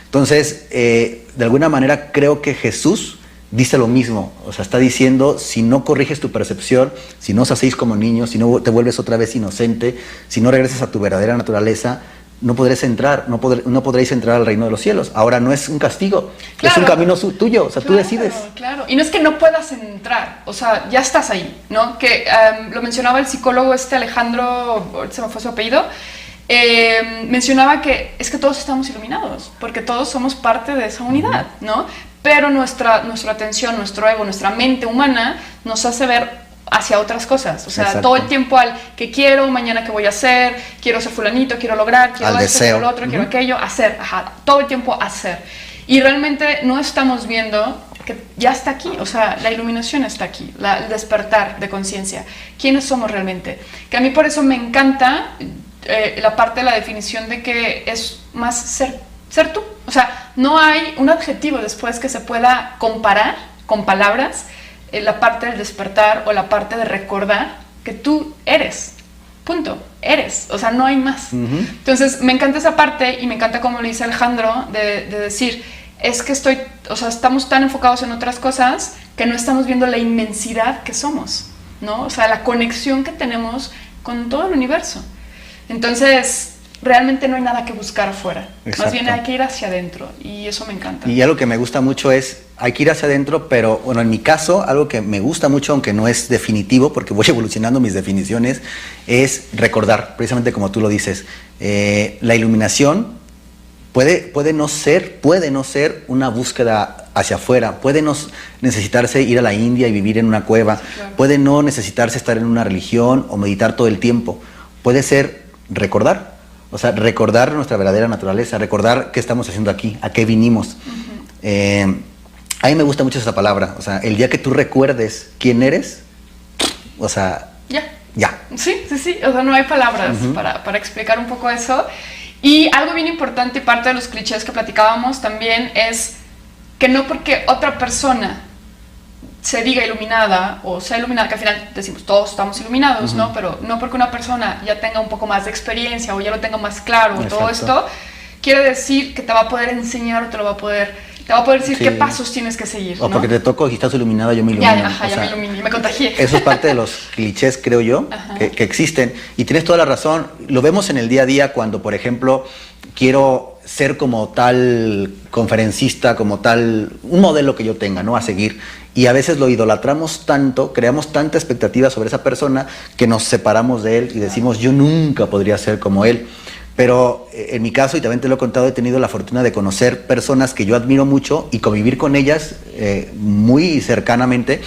Entonces, de alguna manera creo que Jesús dice lo mismo, o sea, está diciendo, si no corriges tu percepción, si no os hacéis como niños, si no te vuelves otra vez inocente, si no regresas a tu verdadera naturaleza, no podréis entrar, no podréis entrar al reino de los cielos. Ahora no es un castigo, claro, es un camino tuyo, o sea, tú decides. Claro, y no es que no puedas entrar, o sea, ya estás ahí, ¿no? Que lo mencionaba el psicólogo Alejandro, se me fue su apellido, mencionaba que es que todos estamos iluminados, porque todos somos parte de esa unidad, ¿no? Pero nuestra atención, nuestro ego, nuestra mente humana nos hace ver hacia otras cosas, o sea, exacto, todo el tiempo al que quiero, mañana qué voy a hacer, quiero ser fulanito, quiero lograr, quiero esto, quiero lo otro, quiero aquello, hacer, todo el tiempo hacer. Y realmente no estamos viendo que ya está aquí, o sea, la iluminación está aquí, el despertar de conciencia. ¿Quiénes somos realmente? Que a mí por eso me encanta la parte de la definición de que es más ser tú. O sea, no hay un adjetivo después que se pueda comparar con palabras la parte del despertar o la parte de recordar que tú eres, punto, eres, o sea, no hay más. Entonces, me encanta esa parte y me encanta como le dice Alejandro de decir, es que estamos tan enfocados en otras cosas que no estamos viendo la inmensidad que somos, ¿no? O sea, la conexión que tenemos con todo el universo. Entonces, realmente no hay nada que buscar afuera. Exacto. Más bien hay que ir hacia adentro y eso me encanta. Y algo que me gusta mucho es, hay que ir hacia adentro, pero bueno, en mi caso, algo que me gusta mucho, aunque no es definitivo, porque voy evolucionando mis definiciones, es recordar, precisamente como tú lo dices. La iluminación puede no ser una búsqueda hacia afuera, puede no necesitarse ir a la India y vivir en una cueva, sí, claro, puede no necesitarse estar en una religión o meditar todo el tiempo, puede ser recordar. O sea, recordar nuestra verdadera naturaleza, recordar qué estamos haciendo aquí, a qué vinimos. A mí me gusta mucho esa palabra. O sea, el día que tú recuerdes quién eres, o sea, ya. Sí. O sea, no hay palabras para explicar un poco eso. Y algo bien importante y parte de los clichés que platicábamos también es que no porque otra persona se diga iluminada o sea iluminada, que al final decimos todos estamos iluminados, ¿no? Pero no porque una persona ya tenga un poco más de experiencia o ya lo tenga más claro, exacto, todo esto, quiere decir que te va a poder enseñar o te va a poder decir qué pasos tienes que seguir, o ¿no? Porque te toco y estás iluminada, yo me ilumino. Ya me iluminé, me contagié. Eso es parte de los clichés, creo yo, que existen. Y tienes toda la razón. Lo vemos en el día a día cuando, por ejemplo, quiero ser como tal conferencista, como tal, un modelo que yo tenga, ¿no? A seguir. Y a veces lo idolatramos tanto, creamos tanta expectativa sobre esa persona que nos separamos de él y decimos, yo nunca podría ser como él. Pero en mi caso, y también te lo he contado, he tenido la fortuna de conocer personas que yo admiro mucho y convivir con ellas muy cercanamente,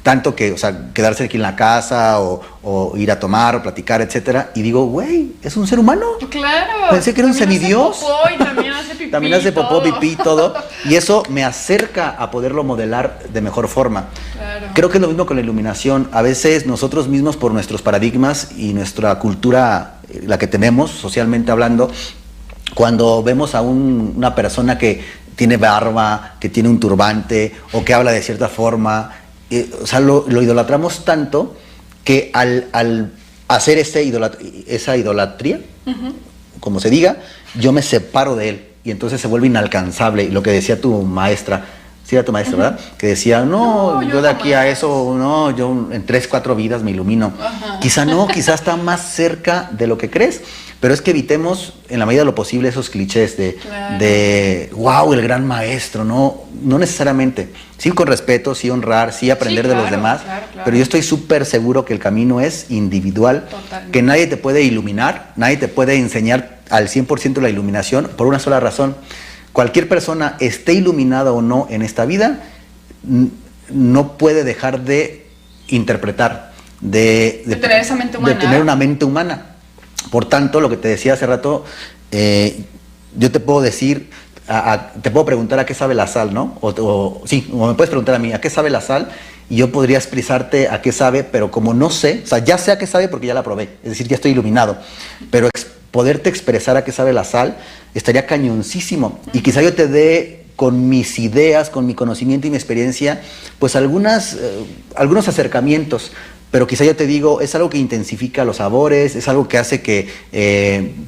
tanto que, o sea, quedarse aquí en la casa o ir a tomar o platicar, etcétera. Y digo, güey, es un ser humano. Claro. Pensé que era un semidios. Hace popó y también hace pipí. También hace popó, pipí, todo. Y eso me acerca a poderlo modelar de mejor forma. Claro. Creo que es lo mismo con la iluminación. A veces nosotros mismos, por nuestros paradigmas y nuestra cultura, la que tenemos socialmente hablando, cuando vemos a una persona que tiene barba, que tiene un turbante o que habla de cierta forma, o sea, lo idolatramos tanto que al hacer esa idolatría, como se diga, yo me separo de él y entonces se vuelve inalcanzable. Y lo que decía tu maestra, sí era tu maestra, ¿verdad? Que decía, no, yo de aquí a eso, no, yo en 3, 4 vidas me ilumino. Quizá no, quizá está más cerca de lo que crees. Pero es que evitemos, en la medida de lo posible, esos clichés de wow, el gran maestro, no necesariamente. Sí con respeto, sí honrar, sí aprender de los demás, claro. Pero yo estoy súper seguro que el camino es individual, totalmente, que nadie te puede iluminar, nadie te puede enseñar al 100% la iluminación por una sola razón. Cualquier persona, esté iluminada o no en esta vida, no puede dejar de interpretar, de tener esa mente humana. De tener una mente humana. Por tanto, lo que te decía hace rato, yo te puedo decir, te puedo preguntar a qué sabe la sal, ¿no? O me puedes preguntar a mí, ¿a qué sabe la sal? Y yo podría expresarte a qué sabe, pero como no sé, o sea, ya sé a qué sabe porque ya la probé, es decir, ya estoy iluminado, pero poderte expresar a qué sabe la sal, estaría cañoncísimo. Y quizá yo te dé con mis ideas, con mi conocimiento y mi experiencia, pues algunos acercamientos. Pero quizá yo te digo, es algo que intensifica los sabores, es algo que hace que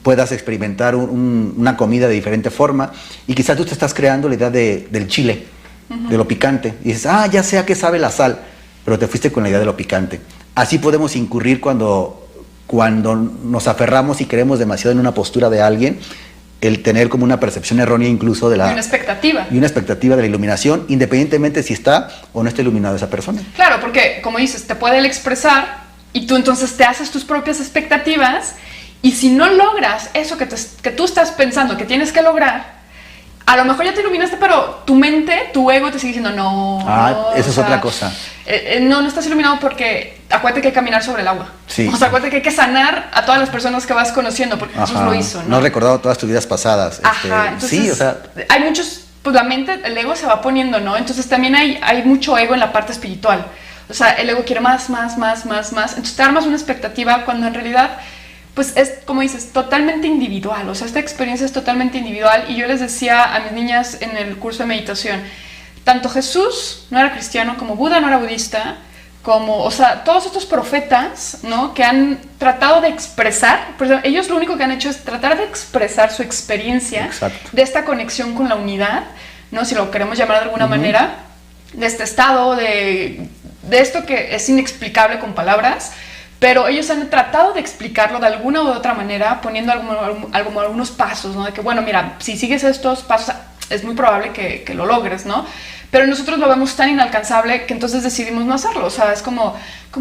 puedas experimentar una comida de diferente forma. Y quizá tú te estás creando la idea del chile, de lo picante. Y dices, ya sé a qué sabe la sal, pero te fuiste con la idea de lo picante. Así podemos incurrir cuando nos aferramos y creemos demasiado en una postura de alguien, el tener como una percepción errónea incluso de la... Y una expectativa. Y una expectativa de la iluminación, independientemente si está o no está iluminado esa persona. Claro, porque como dices, te puede el expresar y tú entonces te haces tus propias expectativas, y si no logras eso que tú estás pensando que tienes que lograr, a lo mejor ya te iluminaste, pero tu mente, tu ego te sigue diciendo no. Eso es otra cosa. No estás iluminado porque acuérdate que hay que caminar sobre el agua. Sí. O sea, acuérdate que hay que sanar a todas las personas que vas conociendo, porque Jesús lo hizo, ¿no? No has recordado todas tus vidas pasadas. Entonces, sí, o sea... hay muchos, pues la mente, el ego se va poniendo, ¿no? Entonces también hay mucho ego en la parte espiritual. O sea, el ego quiere más. Entonces te armas una expectativa cuando en realidad... pues es, como dices, totalmente individual. O sea, esta experiencia es totalmente individual. Y yo les decía a mis niñas en el curso de meditación, tanto Jesús no era cristiano, como Buda no era budista, o sea, todos estos profetas, ¿no?, que han tratado de expresar, pues ellos lo único que han hecho es tratar de expresar su experiencia. Exacto. De esta conexión con la unidad, ¿no?, si lo queremos llamar de alguna manera, de este estado, de esto que es inexplicable con palabras. Pero ellos han tratado de explicarlo de alguna u otra manera, poniendo algunos pasos, ¿no? De que, bueno, mira, si sigues estos pasos, es muy probable que lo logres, ¿no? Pero nosotros lo vemos tan inalcanzable que entonces decidimos no hacerlo. O sea, es como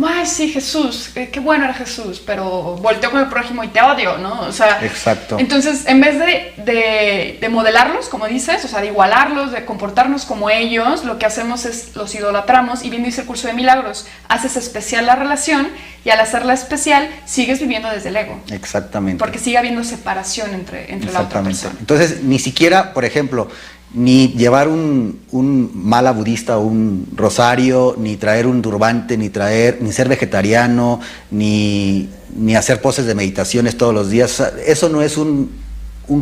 ay, sí, Jesús, qué bueno era Jesús, pero volteo con el prójimo y te odio, ¿no? O sea, exacto. Entonces, en vez de modelarlos, como dices, o sea, de igualarlos, de comportarnos como ellos, lo que hacemos es los idolatramos. Y bien dice el curso de milagros, haces especial la relación, y al hacerla especial, sigues viviendo desde el ego. Exactamente. Porque sigue habiendo separación entre la otra persona. Entonces, ni siquiera, por ejemplo, ni llevar un mala budista o un rosario, ni traer un turbante, ni ser vegetariano, ni hacer poses de meditaciones todos los días. Eso no es un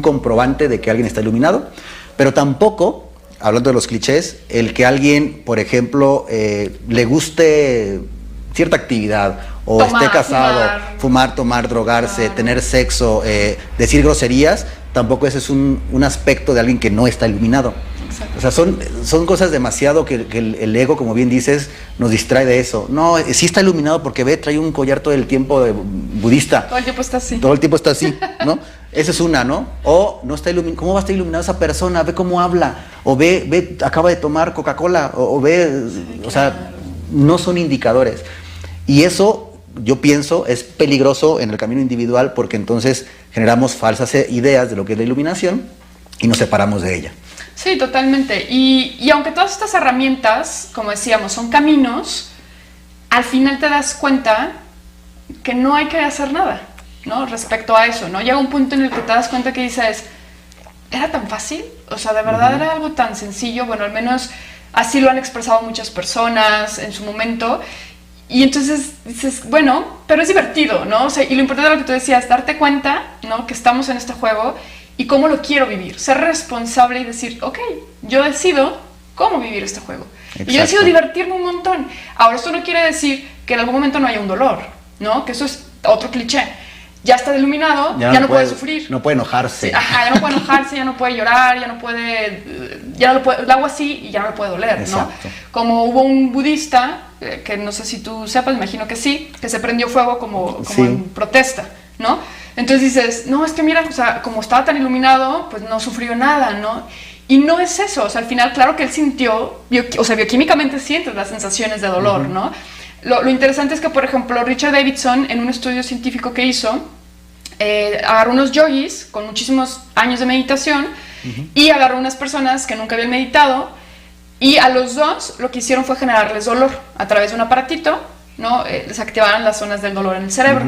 comprobante de que alguien está iluminado, pero tampoco, hablando de los clichés, el que alguien, por ejemplo, le guste cierta actividad, o esté casado, fumar, tomar, drogarse, tener sexo, decir groserías, tampoco ese es un aspecto de alguien que no está iluminado. Exacto. O sea, son cosas demasiado que el ego, como bien dices, nos distrae de eso. No, sí está iluminado porque trae un collar todo el tiempo budista. Todo el tiempo está así. Todo el tiempo está así, ¿no? Esa es una, ¿no? O no está iluminado. ¿Cómo va a estar iluminado esa persona? Ve cómo habla. O ve, acaba de tomar Coca-Cola. O ve, sí, o sea, no son indicadores. Y eso, yo pienso, es peligroso en el camino individual, porque entonces generamos falsas ideas de lo que es la iluminación y nos separamos de ella. Sí, totalmente. Y aunque todas estas herramientas, como decíamos, son caminos, al final te das cuenta que no hay que hacer nada, ¿no?, respecto a eso, ¿no? Llega un punto en el que te das cuenta que dices, ¿era tan fácil? O sea, ¿de verdad era algo tan sencillo? Bueno, al menos así lo han expresado muchas personas en su momento. Y entonces dices, bueno, pero es divertido, ¿no? O sea, y lo importante de lo que tú decías, darte cuenta, ¿no?, que estamos en este juego y cómo lo quiero vivir. Ser responsable y decir, ok, yo decido cómo vivir este juego. Exacto. Y yo decido divertirme un montón. Ahora, esto no quiere decir que en algún momento no haya un dolor, ¿no? Que eso es otro cliché. Ya está iluminado, ya no puede sufrir. No puede enojarse. Sí, ya no puede enojarse, ya no puede llorar, ya no puede, lo hago así y ya no le puede doler, ¿no? Exacto. Como hubo un budista, que no sé si tú sepas, imagino que sí, que se prendió fuego como sí, en protesta, ¿no? Entonces dices, no, es que mira, o sea, como estaba tan iluminado, pues no sufrió nada, ¿no? Y no es eso, o sea, al final, claro que él sintió, bioquímicamente sientes las sensaciones de dolor, ¿no? Lo interesante es que, por ejemplo, Richard Davidson, en un estudio científico que hizo, agarró unos yogis con muchísimos años de meditación y agarró unas personas que nunca habían meditado, y a los dos lo que hicieron fue generarles dolor a través de un aparatito, ¿no? Les activaban las zonas del dolor en el cerebro.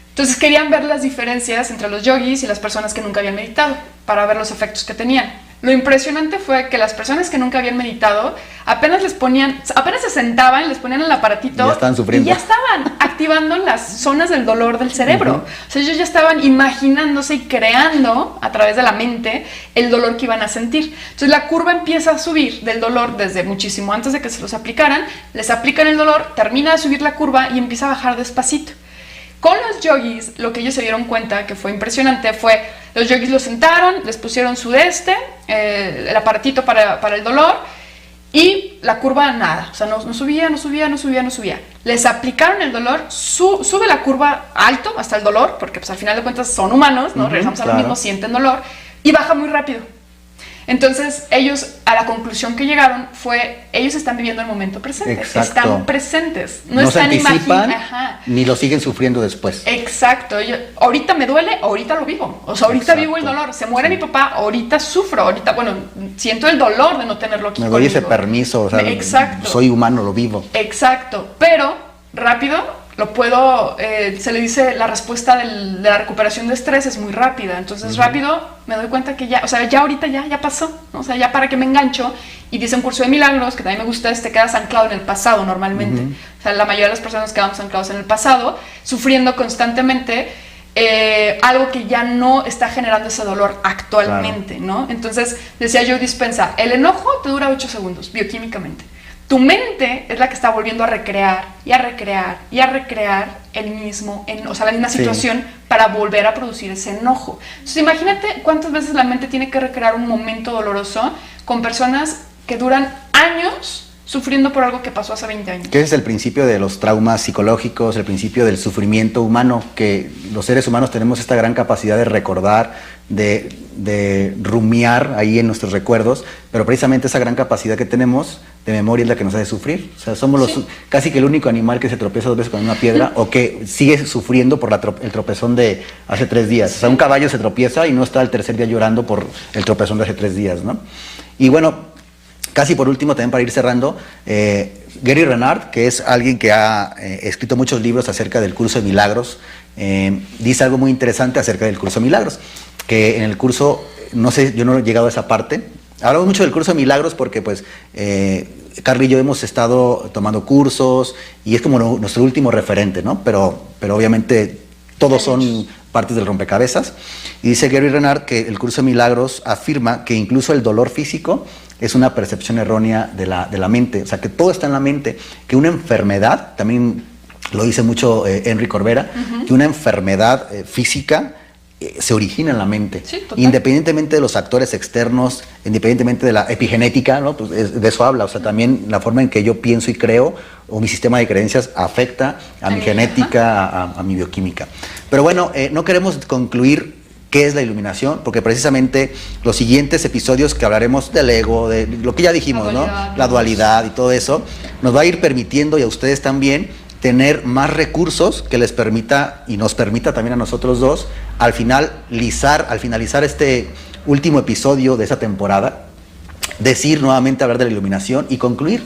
Entonces querían ver las diferencias entre los yogis y las personas que nunca habían meditado para ver los efectos que tenían. Lo impresionante fue que las personas que nunca habían meditado apenas se sentaban, les ponían el aparatito, y ya estaban sufriendo. Y ya estaban activando las zonas del dolor del cerebro. O sea, ellos ya estaban imaginándose y creando a través de la mente el dolor que iban a sentir. Entonces la curva empieza a subir del dolor desde muchísimo antes de que se los aplicaran, les aplican el dolor, termina de subir la curva y empieza a bajar despacito. Con los yogis, lo que ellos se dieron cuenta que fue impresionante fue, los yogis los sentaron, les pusieron su el aparatito para el dolor, y la curva nada, o sea, no subía. Les aplicaron el dolor, sube la curva alto hasta el dolor, porque pues al final de cuentas son humanos, ¿no? Regresamos a lo mismo, sienten dolor, y baja muy rápido. Entonces ellos, a la conclusión que llegaron fue, ellos están viviendo el momento presente. Exacto. Están presentes, no están imaginando, ni lo siguen sufriendo después. Exacto. Ahorita me duele, ahorita lo vivo. O sea, ahorita vivo el dolor. Se muere mi papá, ahorita sufro, ahorita, siento el dolor de no tenerlo aquí. Me doy ese permiso, o sea, exacto, soy humano, lo vivo. Exacto, pero rápido lo puedo, se le dice la respuesta de la recuperación de estrés es muy rápida, entonces rápido me doy cuenta que ya, o sea, ya ahorita ya pasó, ¿no? O sea, ya para que me engancho, y dice un curso de milagros, que también me gusta, quedas anclado en el pasado normalmente, o sea, la mayoría de las personas quedamos anclados en el pasado, sufriendo constantemente algo que ya no está generando ese dolor actualmente, ¿no? Entonces, decía Joe Dispenza, el enojo te dura 8 segundos, bioquímicamente. Tu mente es la que está volviendo a recrear y a recrear y a recrear la misma situación para volver a producir ese enojo. Entonces imagínate cuántas veces la mente tiene que recrear un momento doloroso con personas que duran años sufriendo por algo que pasó hace 20 años. Que ese es el principio de los traumas psicológicos, el principio del sufrimiento humano, que los seres humanos tenemos esta gran capacidad de recordar, de rumiar ahí en nuestros recuerdos, pero precisamente esa gran capacidad que tenemos de memoria es la que nos hace sufrir. O sea, somos casi que el único animal que se tropieza 2 veces con una piedra o que sigue sufriendo por el tropezón de hace 3 días. O sea, un caballo se tropieza y no está el tercer día llorando por el tropezón de hace 3 días, ¿no? Y bueno, casi por último, también para ir cerrando, Gary Renard, que es alguien que ha escrito muchos libros acerca del curso de milagros, dice algo muy interesante acerca del curso de milagros, que en el curso, no sé, yo no he llegado a esa parte. Hablamos mucho del curso de milagros porque pues Carly y yo hemos estado tomando cursos y es como nuestro último referente, ¿no? Pero obviamente todos son partes del rompecabezas. Y dice Gary Renard que el curso de milagros afirma que incluso el dolor físico es una percepción errónea de la mente, o sea, que todo está en la mente, que una enfermedad, también lo dice mucho Henry Corbera, que una enfermedad física se origina en la mente, independientemente de los factores externos, independientemente de la epigenética, ¿no? Pues de eso habla, o sea, también la forma en que yo pienso y creo, o mi sistema de creencias afecta a mi genética, a mi bioquímica. Pero bueno, no queremos concluir qué es la iluminación, porque precisamente los siguientes episodios que hablaremos del ego, de lo que ya dijimos, ¿no? La dualidad y todo eso, nos va a ir permitiendo, y a ustedes también, tener más recursos que les permita, y nos permita también a nosotros dos, al finalizar este último episodio de esa temporada, hablar de la iluminación y concluir.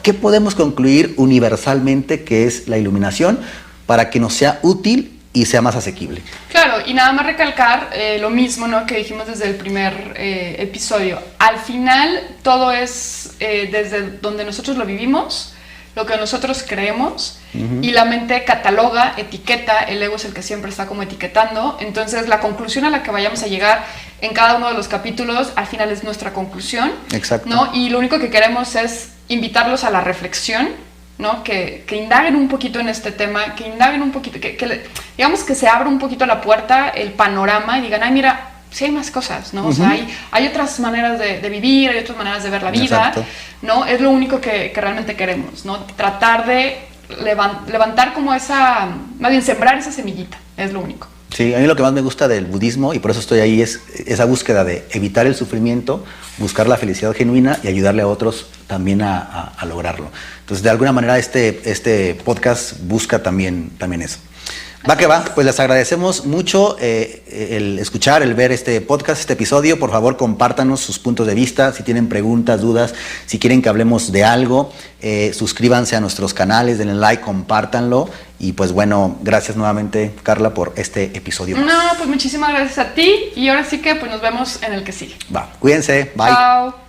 ¿Qué podemos concluir universalmente que es la iluminación para que nos sea útil y sea más asequible? Claro, y nada más recalcar lo mismo, ¿no?, que dijimos desde el primer episodio. Al final, todo es desde donde nosotros lo vivimos, lo que nosotros creemos, y la mente cataloga, etiqueta, el ego es el que siempre está como etiquetando. Entonces la conclusión a la que vayamos a llegar en cada uno de los capítulos, al final es nuestra conclusión. Exacto. ¿No? Y lo único que queremos es invitarlos a la reflexión, ¿no? Que indaguen un poquito en este tema, que indaguen un poquito, digamos que se abra un poquito la puerta, el panorama, y digan, ay, mira, sí hay más cosas, ¿no? O sea, hay otras maneras de vivir, hay otras maneras de ver la vida. Exacto. ¿No? Es lo único que realmente queremos, ¿no? Tratar de levantar como más bien sembrar esa semillita, es lo único. Sí, a mí lo que más me gusta del budismo, y por eso estoy ahí, es esa búsqueda de evitar el sufrimiento, buscar la felicidad genuina y ayudarle a otros también a lograrlo. Entonces, de alguna manera, este podcast busca también eso. Va que va, pues les agradecemos mucho el escuchar, el ver este podcast, este episodio. Por favor, compártanos sus puntos de vista, si tienen preguntas, dudas, si quieren que hablemos de algo, suscríbanse a nuestros canales, denle like, compártanlo. Y pues bueno, gracias nuevamente, Carla, por este episodio. No, pues muchísimas gracias a ti, y ahora sí que pues nos vemos en el que sigue. Va, cuídense, bye. Chao.